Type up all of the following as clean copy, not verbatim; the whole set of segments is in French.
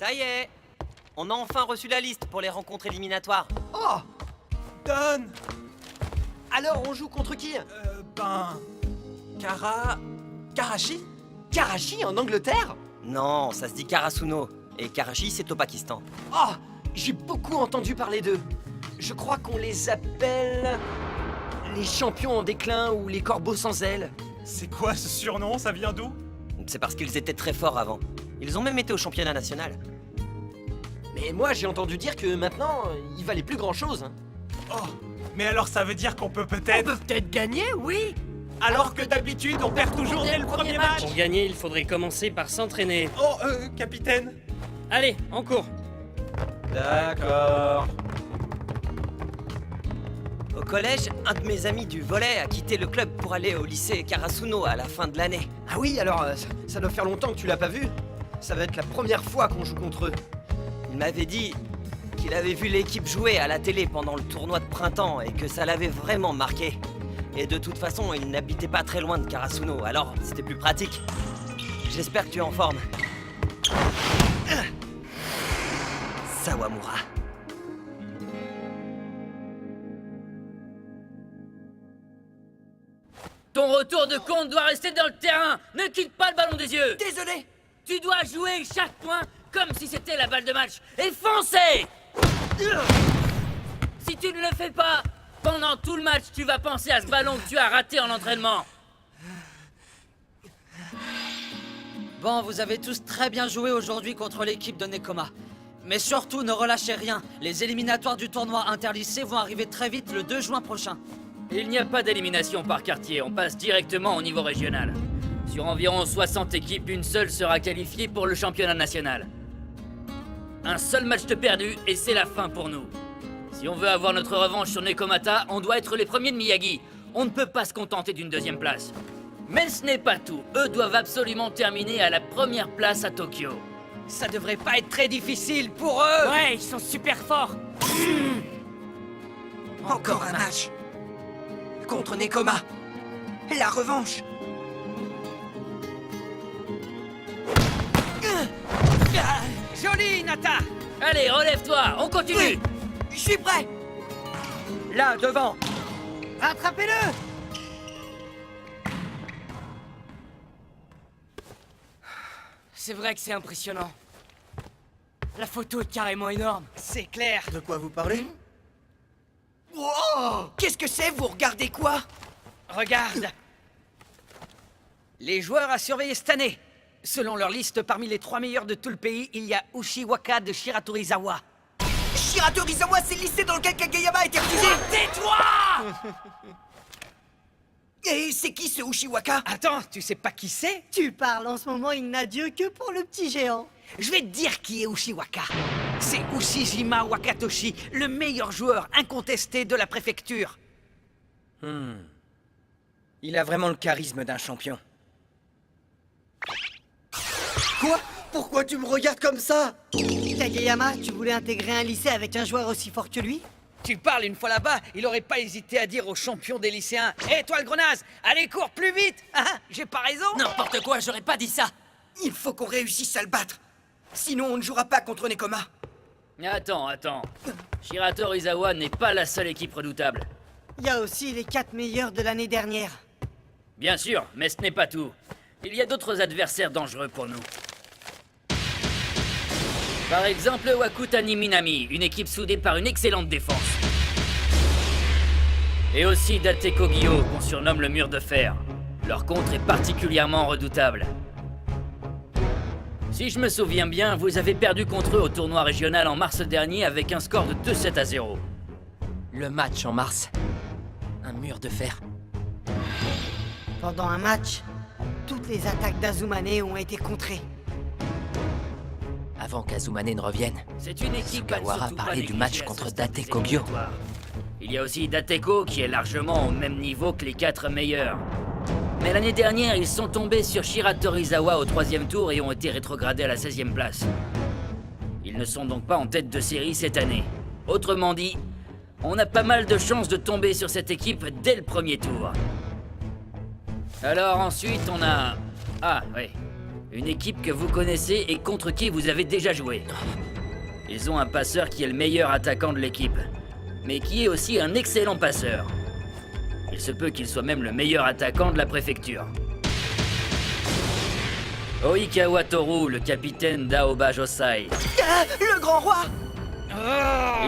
Ça y est, on a enfin reçu la liste pour les rencontres éliminatoires. Oh! Don! Alors, on joue contre qui? Karachi? Karachi, en Angleterre? Non, ça se dit Karasuno. Et Karachi, c'est au Pakistan. Oh! J'ai beaucoup entendu parler d'eux. Je crois qu'on les appelle... les champions en déclin ou les corbeaux sans ailes. C'est quoi ce surnom? Ça vient d'où? C'est parce qu'ils étaient très forts avant. Ils ont même été au championnat national. Mais moi, j'ai entendu dire que maintenant, ils valaient plus grand-chose. Hein. Oh! Mais alors ça veut dire qu'on peut On peut-être... peut peut-être gagner, oui! Alors que d'habitude, on perd toujours dès le premier match! Pour gagner, il faudrait commencer par s'entraîner. Oh, capitaine! Allez, en cours. D'accord. Au collège, un de mes amis du volley a quitté le club pour aller au lycée Karasuno à la fin de l'année. Ah oui, alors, ça doit faire longtemps que tu l'as pas vu. Ça va être la première fois qu'on joue contre eux. Il m'avait dit qu'il avait vu l'équipe jouer à la télé pendant le tournoi de printemps et que ça l'avait vraiment marqué. Et de toute façon, il n'habitait pas très loin de Karasuno, alors c'était plus pratique. J'espère que tu es en forme. Sawamura. Ton retour de compte doit rester dans le terrain. Ne quitte pas le ballon des yeux. Désolé! Tu dois jouer chaque point comme si c'était la balle de match. Et foncer. Si tu ne le fais pas, pendant tout le match, tu vas penser à ce ballon que tu as raté en entraînement. Bon, vous avez tous très bien joué aujourd'hui contre l'équipe de Nekoma. Mais surtout, ne relâchez rien. Les éliminatoires du tournoi interlycée vont arriver très vite le 2 juin prochain. Il n'y a pas d'élimination par quartier, on passe directement au niveau régional. Sur environ 60 équipes, une seule sera qualifiée pour le championnat national. Un seul match de perdu et c'est la fin pour nous. Si on veut avoir notre revanche sur Nekomata, on doit être les premiers de Miyagi. On ne peut pas se contenter d'une deuxième place. Mais ce n'est pas tout, eux doivent absolument terminer à la première place à Tokyo. Ça devrait pas être très difficile pour eux. Ouais, ils sont super forts. Encore un match! Contre Nekoma! La revanche! Joli, Nata. Allez, relève-toi, on continue. Je suis prêt! Là, devant. Rattrapez-le! C'est vrai que c'est impressionnant. La photo est carrément énorme. C'est clair. De quoi vous parlez? Wow! Qu'est-ce que c'est? Vous regardez quoi? Regarde. Les joueurs à surveiller cette année. Selon leur liste, parmi les 3 meilleurs de tout le pays, il y a Ushiwaka de Shiratorizawa. Shiratorizawa, c'est le lycée dans lequel Kageyama a été refusé! Tais-toi! Et c'est qui ce Ushiwaka? Attends, tu sais pas qui c'est? Tu parles en ce moment, il n'a Dieu que pour le petit géant. Je vais te dire qui est Ushiwaka. C'est Ushijima Wakatoshi, le meilleur joueur incontesté de la préfecture. Il a vraiment le charisme d'un champion. Quoi? Pourquoi tu me regardes comme ça? Kageyama, tu voulais intégrer un lycée avec un joueur aussi fort que lui? Tu parles une fois là-bas, il aurait pas hésité à dire aux champions des lycéens: Hé, toi le grenasse, allez, cours plus vite! Ah, j'ai pas raison? N'importe quoi, j'aurais pas dit ça. Il faut qu'on réussisse à le battre. Sinon, on ne jouera pas contre Nekoma. Attends. Shirato Rizawa n'est pas la seule équipe redoutable. Il y a aussi les 4 meilleurs de l'année dernière. Bien sûr, mais ce n'est pas tout. Il y a d'autres adversaires dangereux pour nous. Par exemple, Wakutani Minami, une équipe soudée par une excellente défense. Et aussi Date Kogyo, qu'on surnomme le mur de fer. Leur contre est particulièrement redoutable. Si je me souviens bien, vous avez perdu contre eux au tournoi régional en mars dernier avec un score de 2-7-0. Le match en mars. Un mur de fer. Pendant un match, toutes les attaques d'Azumane ont été contrées. Avant qu'Azumane ne revienne. C'est une équipe à ne Sugawara surtout pas parlait du négliger match à contre ce stade Date des Kogyo. éliminatoires. Il y a aussi Dateko qui est largement au même niveau que les 4 meilleurs. Mais l'année dernière, ils sont tombés sur Shiratorizawa au 3e tour et ont été rétrogradés à la 16e place. Ils ne sont donc pas en tête de série cette année. Autrement dit, on a pas mal de chances de tomber sur cette équipe dès le premier tour. Alors ensuite, on a... Ah, oui. Une équipe que vous connaissez et contre qui vous avez déjà joué. Ils ont un passeur qui est le meilleur attaquant de l'équipe, mais qui est aussi un excellent passeur. Il se peut qu'il soit même le meilleur attaquant de la préfecture. Oikawa Toru, le capitaine d'Aoba Josai. Ah, le grand roi!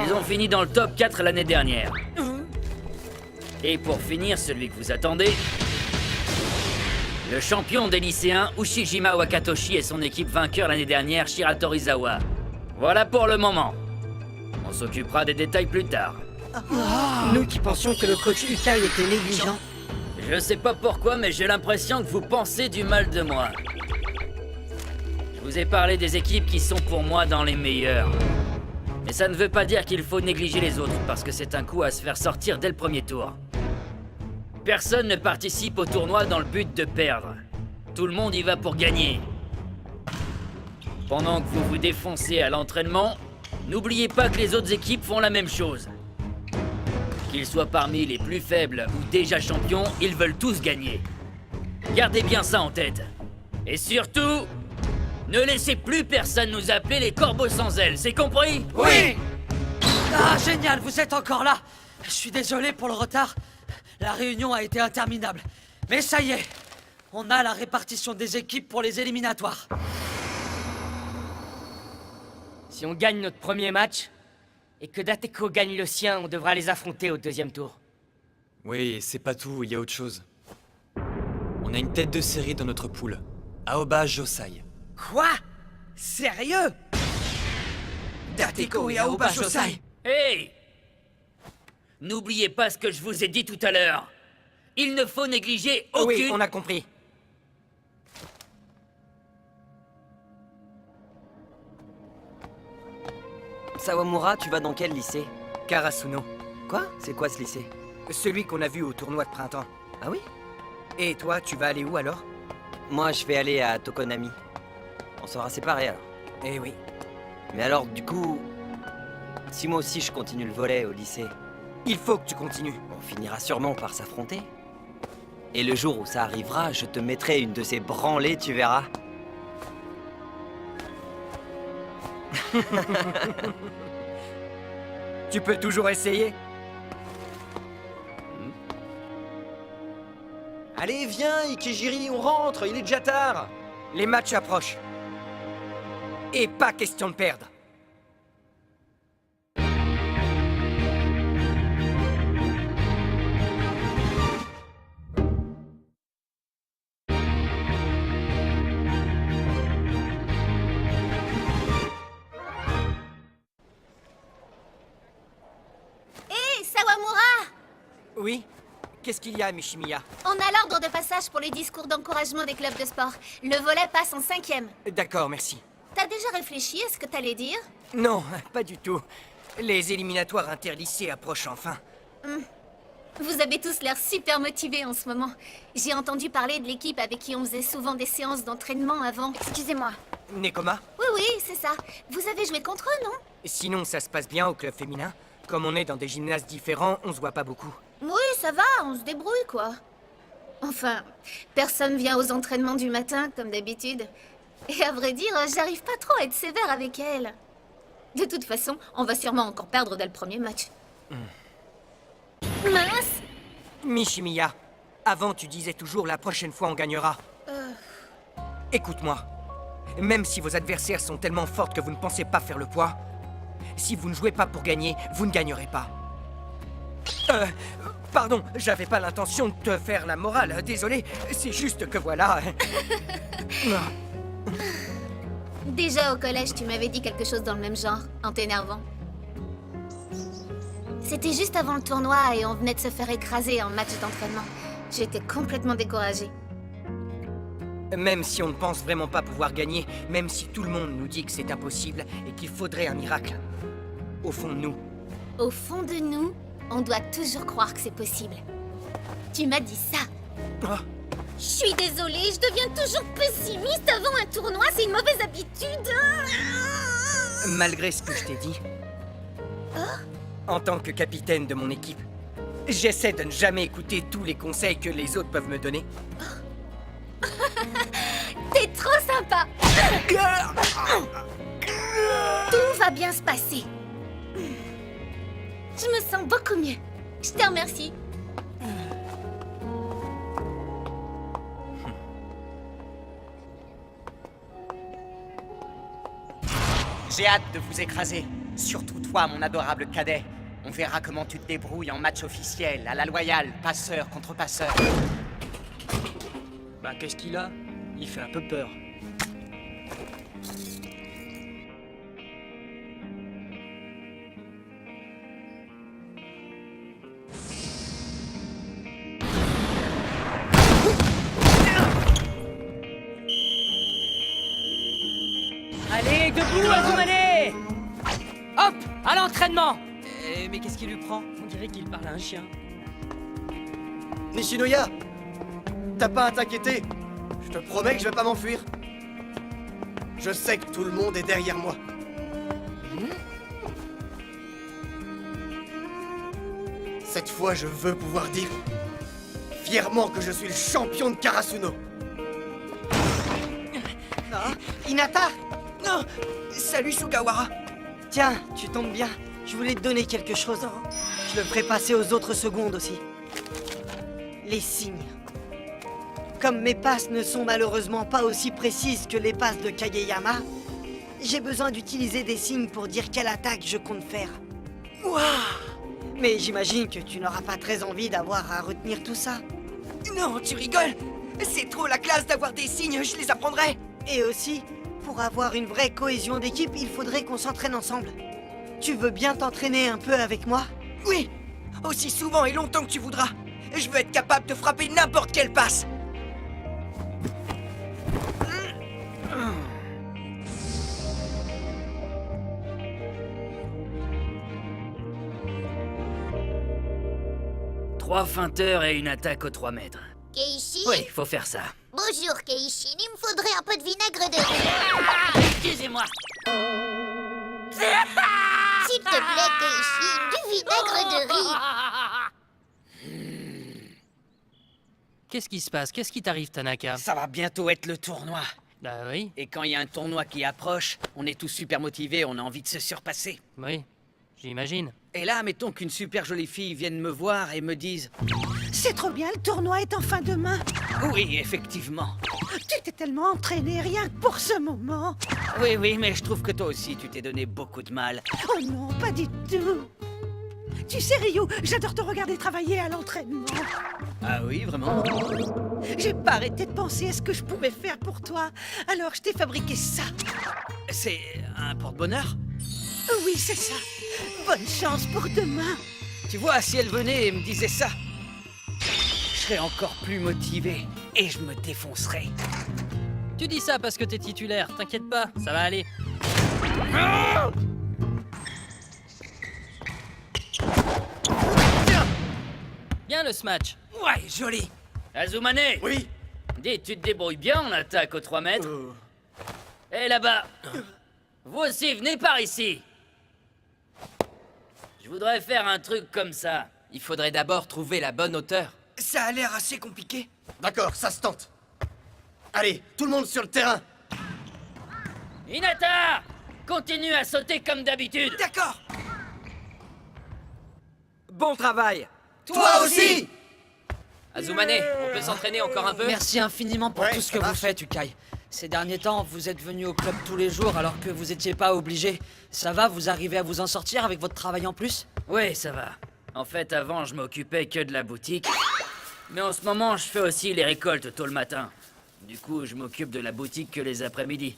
Ils ont fini dans le top 4 l'année dernière. Et pour finir, celui que vous attendez... Le champion des lycéens, Ushijima Wakatoshi et son équipe vainqueur l'année dernière, Shirato Rizawa. Voilà pour le moment. On s'occupera des détails plus tard. Nous qui pensions que le coach Ukai était négligent. Je sais pas pourquoi, mais j'ai l'impression que vous pensez du mal de moi. Je vous ai parlé des équipes qui sont pour moi dans les meilleures. Mais ça ne veut pas dire qu'il faut négliger les autres, parce que c'est un coup à se faire sortir dès le premier tour. Personne ne participe au tournoi dans le but de perdre. Tout le monde y va pour gagner. Pendant que vous vous défoncez à l'entraînement, n'oubliez pas que les autres équipes font la même chose. Qu'ils soient parmi les plus faibles ou déjà champions, ils veulent tous gagner. Gardez bien ça en tête. Et surtout, ne laissez plus personne nous appeler les corbeaux sans ailes, c'est compris? Oui! Ah, génial, vous êtes encore là! Je suis désolé pour le retard. La réunion a été interminable. Mais ça y est, on a la répartition des équipes pour les éliminatoires. Si on gagne notre premier match, et que Dateko gagne le sien, on devra les affronter au deuxième tour. Oui, c'est pas tout, il y a autre chose. On a une tête de série dans notre poule. Aoba Josai. Quoi? Sérieux? Dateko et Aoba Josai. Hey! N'oubliez pas ce que je vous ai dit tout à l'heure. Il ne faut négliger aucune... Oui, on a compris. Sawamura, tu vas dans quel lycée? Karasuno, Quoi? C'est quoi ce lycée? celui qu'on a vu au tournoi de printemps. Ah oui? Et toi, tu vas aller où alors? Moi, je vais aller à Tokonami. On sera séparés alors. Eh oui. Mais alors, du coup... Si moi aussi je continue le volley au lycée, Il faut que tu continues. on finira sûrement par s'affronter. Et le jour où ça arrivera, je te mettrai une de ces branlées, tu verras. Tu peux toujours essayer. Allez, viens, Ikejiri, on rentre, il est déjà tard. Les matchs approchent. Et pas question de perdre. Hé, Sawamura! Oui? Qu'est-ce qu'il y a, Mishimiya? On a l'ordre de passage pour les discours d'encouragement des clubs de sport. Le volley passe en 5e. D'accord, merci. T'as déjà réfléchi à ce que t'allais dire? Non, pas du tout. Les éliminatoires interlycées approchent enfin. Vous avez tous l'air super motivés en ce moment. J'ai entendu parler de l'équipe avec qui on faisait souvent des séances d'entraînement avant. Excusez-moi. Nekoma? Oui, oui, c'est ça. Vous avez joué contre eux, non? Sinon, ça se passe bien au club féminin. Comme on est dans des gymnases différents, on se voit pas beaucoup. Oui, ça va, on se débrouille, quoi. Enfin, personne vient aux entraînements du matin, comme d'habitude. Et à vrai dire, j'arrive pas trop à être sévère avec elle. De toute façon, on va sûrement encore perdre dès le premier match. Mince! Mishimiya, avant tu disais toujours la prochaine fois on gagnera. Écoute-moi. Même si vos adversaires sont tellement fortes que vous ne pensez pas faire le poids, si vous ne jouez pas pour gagner, vous ne gagnerez pas. Pardon, j'avais pas l'intention de te faire la morale, désolé, c'est juste que voilà. Déjà au collège, tu m'avais dit quelque chose dans le même genre, en t'énervant. C'était juste avant le tournoi et on venait de se faire écraser en match d'entraînement. J'étais complètement découragée. Même si on ne pense vraiment pas pouvoir gagner, même si tout le monde nous dit que c'est impossible et qu'il faudrait un miracle, au fond de nous, Au fond de nous, on doit toujours croire que c'est possible. Tu m'as dit ça. Ah. Je suis désolée, je deviens toujours pessimiste avant un tournoi, c'est une mauvaise habitude. malgré ce que je t'ai dit, en tant que capitaine de mon équipe, j'essaie de ne jamais écouter tous les conseils que les autres peuvent me donner. T'es trop sympa. sympa. Tout va bien se passer. Je me sens beaucoup mieux. Je te remercie. J'ai hâte de vous écraser. Surtout toi, mon adorable cadet. On verra comment tu te débrouilles en match officiel, à la loyale, passeur contre passeur. Bah, qu'est-ce qu'il a? Il fait un peu peur. Allez, debout, Azumane! Hop, à l'entraînement! Mais qu'est-ce qui lui prend? On dirait qu'il parle à un chien. Nishinoya, t'as pas à t'inquiéter. Je te promets que je vais pas m'enfuir. Je sais que tout le monde est derrière moi. Cette fois, je veux pouvoir dire fièrement que je suis le champion de Karasuno. Ah, Hinata! Non! Salut Sugawara! Tiens, tu tombes bien. Je voulais te donner quelque chose. Je le ferai passer aux autres secondes aussi. Les signes. Comme mes passes ne sont malheureusement pas aussi précises que les passes de Kageyama, j'ai besoin d'utiliser des signes pour dire quelle attaque je compte faire. Waouh! Mais j'imagine que tu n'auras pas très envie d'avoir à retenir tout ça. Non, tu rigoles! C'est trop la classe d'avoir des signes, je les apprendrai! Et aussi, pour avoir une vraie cohésion d'équipe, il faudrait qu'on s'entraîne ensemble. Tu veux bien t'entraîner un peu avec moi? Oui! Aussi souvent et longtemps que tu voudras! Je veux être capable de frapper n'importe quelle passe! Trois feinteurs et une attaque aux 3 mètres. Keiichi? Oui, faut faire ça. Bonjour, Keiichi. Il me faudrait un peu de vinaigre de riz. Excusez-moi. S'il te plaît, Keiichi, du vinaigre de riz. Qu'est-ce qui se passe? Qu'est-ce qui t'arrive, Tanaka? Ça va bientôt être le tournoi. Bah oui, Et quand il y a un tournoi qui approche, on est tous super motivés, on a envie de se surpasser. oui, j'imagine. Et là, mettons qu'une super jolie fille vienne me voir et me dise C'est trop bien, le tournoi est enfin demain. oui, effectivement. Tu t'es tellement entraîné rien que pour ce moment. Oui, oui, mais je trouve que toi aussi, tu t'es donné beaucoup de mal. Oh non, pas du tout. Tu sais, Ryu, j'adore te regarder travailler à l'entraînement. Ah oui, vraiment? J'ai pas arrêté de penser à ce que je pouvais faire pour toi. Alors je t'ai fabriqué ça. C'est un porte-bonheur? Oui, c'est ça. Bonne chance pour demain. Tu vois, si elle venait et me disait ça, je serais encore plus motivé et je me défoncerais. Tu dis ça parce que t'es titulaire, t'inquiète pas, ça va aller. Bien le smash. Ouais, joli. Azumane! Oui. Dis, tu te débrouilles bien en attaque aux 3 mètres? Et là-bas! Vous aussi, venez par ici! Je voudrais faire un truc comme ça. Il faudrait d'abord trouver la bonne hauteur. Ça a l'air assez compliqué. D'accord, ça se tente. Allez, tout le monde sur le terrain. Hinata! Continue à sauter comme d'habitude! D'accord. Bon travail. Toi aussi! Azumane, on peut s'entraîner encore un peu? Merci infiniment pour Ouais, tout ce ça que vous marche. faites, Ukai. Ces derniers temps, vous êtes venu au club tous les jours alors que vous étiez pas obligé. Ça va, vous arrivez à vous en sortir avec votre travail en plus? Oui, ça va. En fait, avant, je m'occupais que de la boutique. Mais en ce moment, je fais aussi les récoltes tôt le matin. Du coup, je m'occupe de la boutique que les après-midi.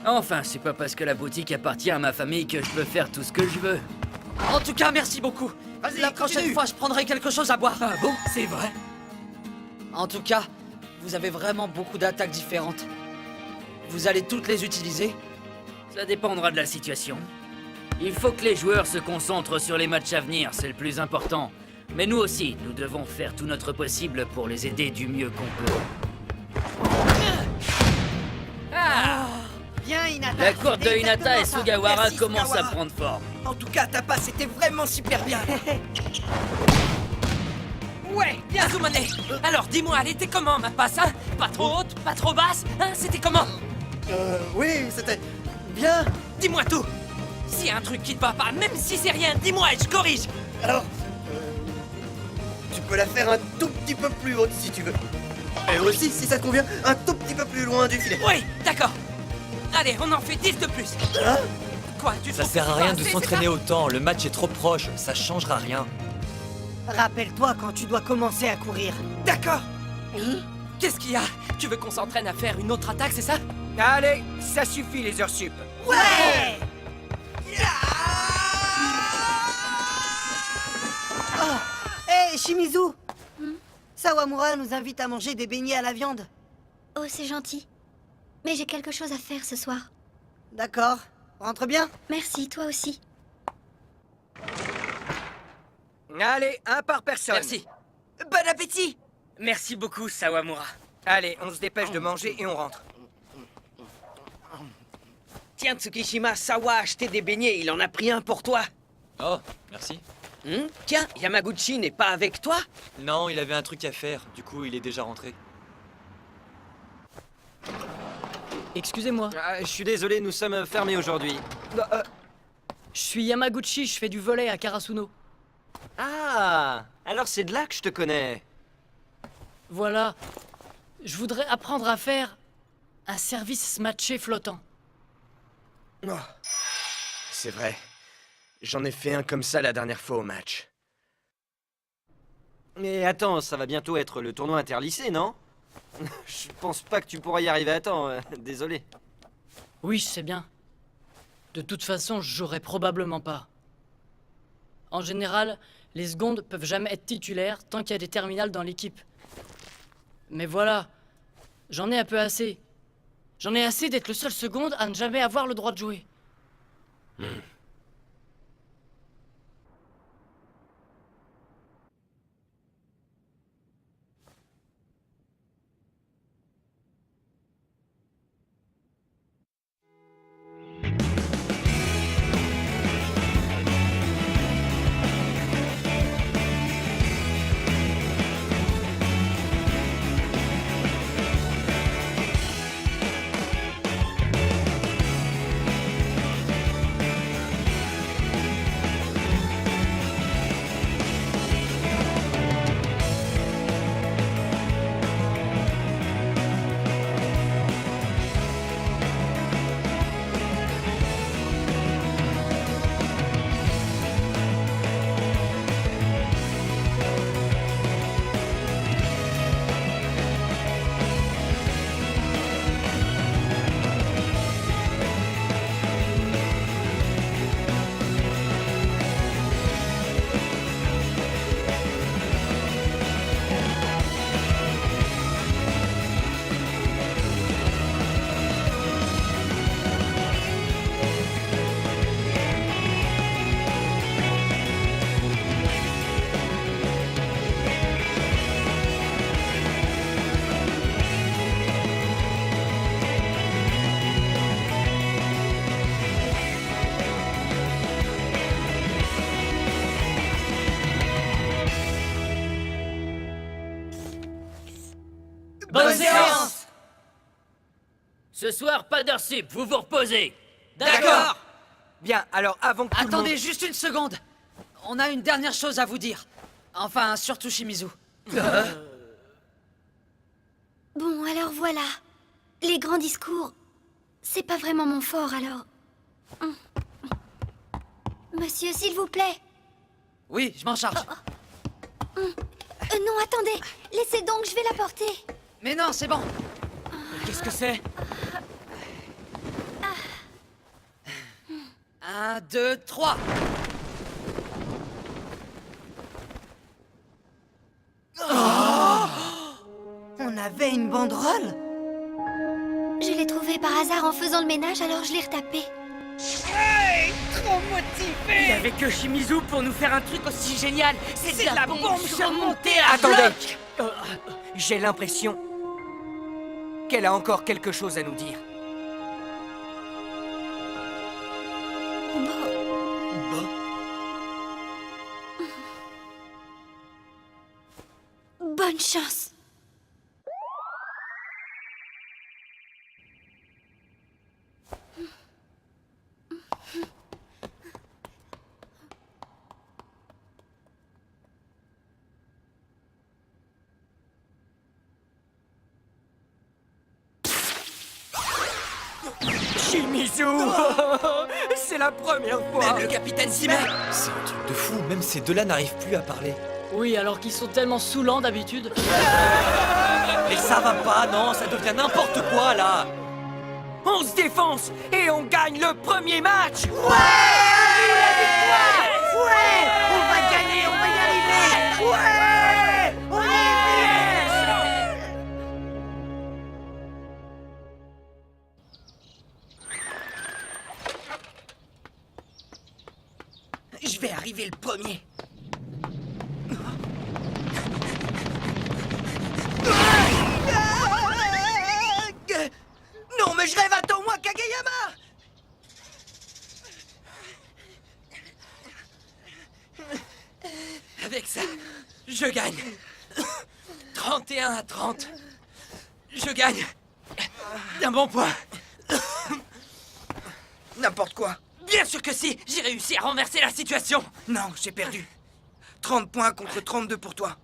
Enfin, c'est pas parce que la boutique appartient à ma famille que je peux faire tout ce que je veux. En tout cas, merci beaucoup. Vas-y, La prochaine continue. fois, je prendrai quelque chose à boire. Ah bon, c'est vrai? En tout cas, vous avez vraiment beaucoup d'attaques différentes. Vous allez toutes les utiliser? Ça dépendra de la situation. Il faut que les joueurs se concentrent sur les matchs à venir, c'est le plus important. Mais nous aussi, nous devons faire tout notre possible pour les aider du mieux qu'on peut. Ah! Bien, Hinata. La courte de C'est Hinata et exactement ça. Sugawara Merci, commence à Sugawara. prendre forme. En tout cas, ta passe était vraiment super bien. Ouais, bien Azumane! Alors dis-moi, elle était comment ma passe, hein? Pas trop haute, pas trop basse. Hein, c'était comment? Oui, c'était bien. Dis-moi tout. S'il y a un truc qui te va pas, même si c'est rien, dis-moi et je corrige. Alors, tu peux la faire un tout petit peu plus haute si tu veux. Et aussi, si ça te convient, un tout petit peu plus loin du filet. Oui, d'accord. Allez, on en fait 10 de plus. Hein? Quoi, tu Ça trouves sert à que rien c'est de pas assez, s'entraîner c'est autant, le match est trop proche, ça changera rien. Rappelle-toi quand tu dois commencer à courir. ça? D'accord. Qu'est-ce qu'il y a? Tu veux qu'on s'entraîne à faire une autre attaque, c'est ça? Allez, ça suffit les heures sup. Ouais! Oh! Hé, Shimizu! Sawamura nous invite à manger des beignets à la viande. Oh, c'est gentil. Mais j'ai quelque chose à faire ce soir. D'accord. Rentre bien. Merci, toi aussi. Allez, un par personne. Merci. Bon appétit. Merci beaucoup, Sawamura. Allez, on se dépêche de manger et on rentre. Tiens, Tsukishima, Sawa a acheté des beignets, il en a pris un pour toi. Oh, merci. Tiens, Yamaguchi n'est pas avec toi? Non, il avait un truc à faire, du coup il est déjà rentré. Excusez-moi, Je suis désolé, nous sommes fermés aujourd'hui. je suis Yamaguchi, je fais du volley à Karasuno. Ah, alors c'est de là que je te connais. Voilà. Je voudrais apprendre à faire un service matché flottant. Oh, c'est vrai. J'en ai fait un comme ça la dernière fois au match. Mais attends, ça va bientôt être le tournoi interlycée, non? Je pense pas que tu pourras y arriver à temps, désolé. Oui, je sais bien. De toute façon, je jouerai probablement pas. En général, les secondes peuvent jamais être titulaires tant qu'il y a des terminales dans l'équipe. Mais voilà, j'en ai un peu assez. J'en ai assez d'être le seul seconde à ne jamais avoir le droit de jouer. Bonne séance! Ce soir, pas d'heure sup, vous vous reposez. D'accord. Bien, alors avant que tout le monde... Attendez juste une seconde. On a une dernière chose à vous dire. Enfin, surtout Shimizu. Bon, alors voilà. Les grands discours, c'est pas vraiment mon fort, alors... Monsieur, s'il vous plaît. Oui, je m'en charge. Non, attendez. Laissez donc, je vais la porter. Mais non, c'est bon. Qu'est-ce que c'est? 1, 2, 3. On avait une banderole? Je l'ai trouvée par hasard en faisant le ménage, alors je l'ai retapée. Il y avait que Shimizu pour nous faire un truc aussi génial. C'est de la bombe surmontée à Attendez. bloc. J'ai l'impression qu'elle a encore quelque chose à nous dire. Bonne chance. Shimizu C'est la première fois. Même le capitaine s'y met. C'est un truc de fou, même ces deux-là n'arrivent plus à parler. Oui, alors qu'ils sont tellement saoulants d'habitude. Mais ça va pas, non, ça devient n'importe quoi là. On se défonce et on gagne le premier match. Ouais, on va gagner, on va y arriver. Ouais, on y est. Je vais arriver le premier. Non, mais je rêve, attends-moi, Kageyama! Avec ça, je gagne. 31-30. Je gagne. D'un bon point. N'importe quoi. Bien sûr que si, j'ai réussi à renverser la situation. Non, j'ai perdu. 30 points contre 32 pour toi.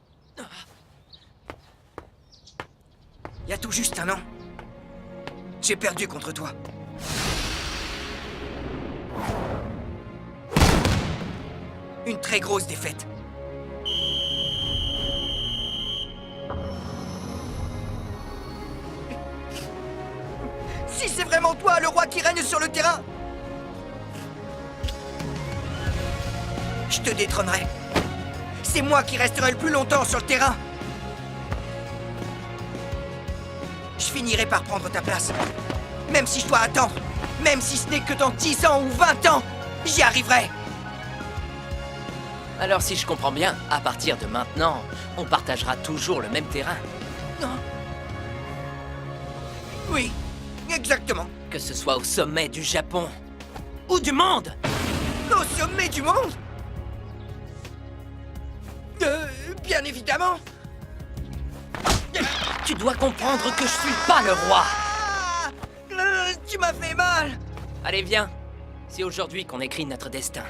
Il y a tout juste un an. J'ai perdu contre toi. Une très grosse défaite. Si c'est vraiment toi, le roi qui règne sur le terrain, je te détrônerai. C'est moi qui resterai le plus longtemps sur le terrain. Je finirai par prendre ta place. Même si je dois attendre. Même si ce n'est que dans 10 ans ou 20 ans, j'y arriverai. Alors si je comprends bien, à partir de maintenant, on partagera toujours le même terrain. Oui, exactement. Que ce soit au sommet du Japon ou du monde. Au sommet du monde? Bien évidemment. Tu dois comprendre que je suis pas le roi. Tu m'as fait mal. Allez, viens. C'est aujourd'hui qu'on écrit notre destin.